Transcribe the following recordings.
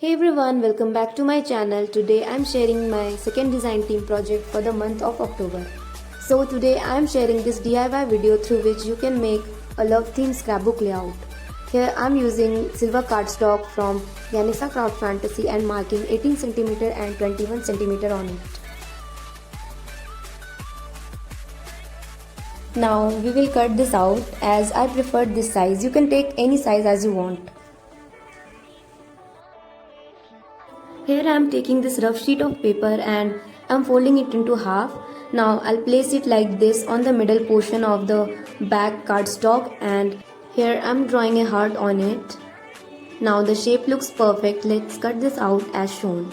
Hey everyone, welcome back to my channel. Today I'm sharing my second design team project for the month of October. So today I'm sharing this DIY video through which you can make a love theme scrapbook layout. Here I'm using silver cardstock from Ganesha Craft Fantasy and marking 18 cm and 21 cm on it. Now we will cut this out as I prefer this size. You can take any size as you want. Here I am taking this rough sheet of paper and I am folding it into half. Now I'll place it like this on the middle portion of the back cardstock and here I am drawing a heart on it. Now the shape looks perfect. Let's cut this out as shown.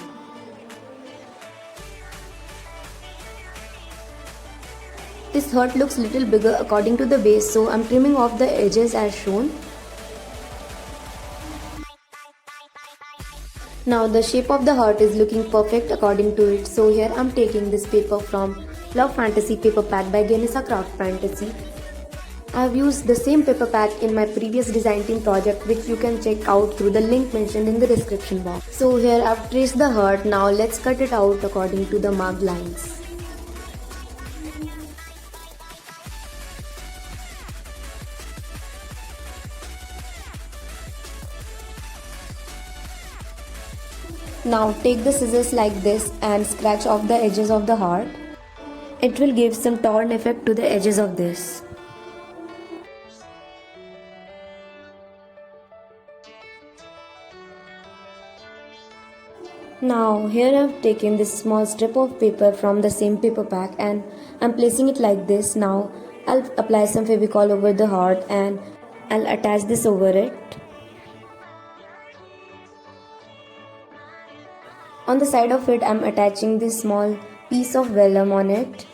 This heart looks little bigger according to the base, so I'm trimming off the edges as shown. Now the shape of the heart is looking perfect according to it, so here I'm taking this paper from Love Fantasy paper pack by Ganesha Craft Fantasy. I have used the same paper pack in my previous design team project, which you can check out through the link mentioned in the description box. So here I've traced the heart. Now let's cut it out according to the marked lines. Now take the scissors like this and scratch off the edges of the heart. It will give some torn effect to the edges of this. Now here I have taken this small strip of paper from the same paper pack and I'm placing it like this. Now I'll apply some Fevicol over the heart and I'll attach this over it. On the side of it, I'm attaching this small piece of vellum on it.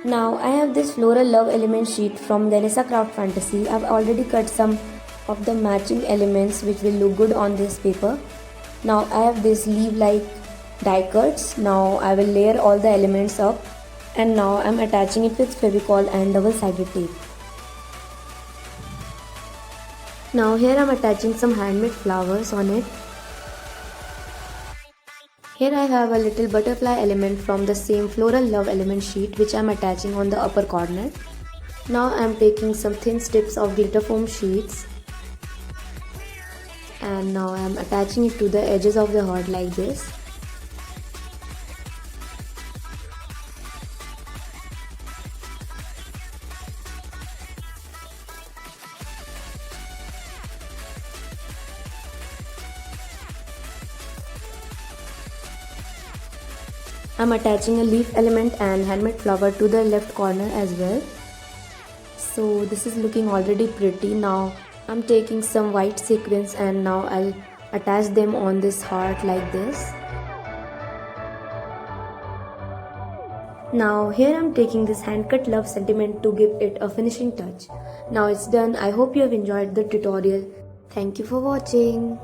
Now I have this floral love element sheet from Ganesha Craft Fantasy. I've already cut some of the matching elements which will look good on this paper. Now I have this leaf like die cuts. Now I will layer all the elements up and now I'm attaching it with Fevicol and double-sided tape. Now here I am attaching some handmade flowers on it. Here I have a little butterfly element from the same floral love element sheet which I am attaching on the upper corner. Now I am taking some thin strips of glitter foam sheets and now I am attaching it to the edges of the heart like this. I'm attaching a leaf element and handmade flower to the left corner as well. So this is looking already pretty. Now I'm taking some white sequins and now I'll attach them on this heart like this. Now here I'm taking this hand cut love sentiment to give it a finishing touch. Now it's done. I hope you have enjoyed the tutorial. Thank you for watching.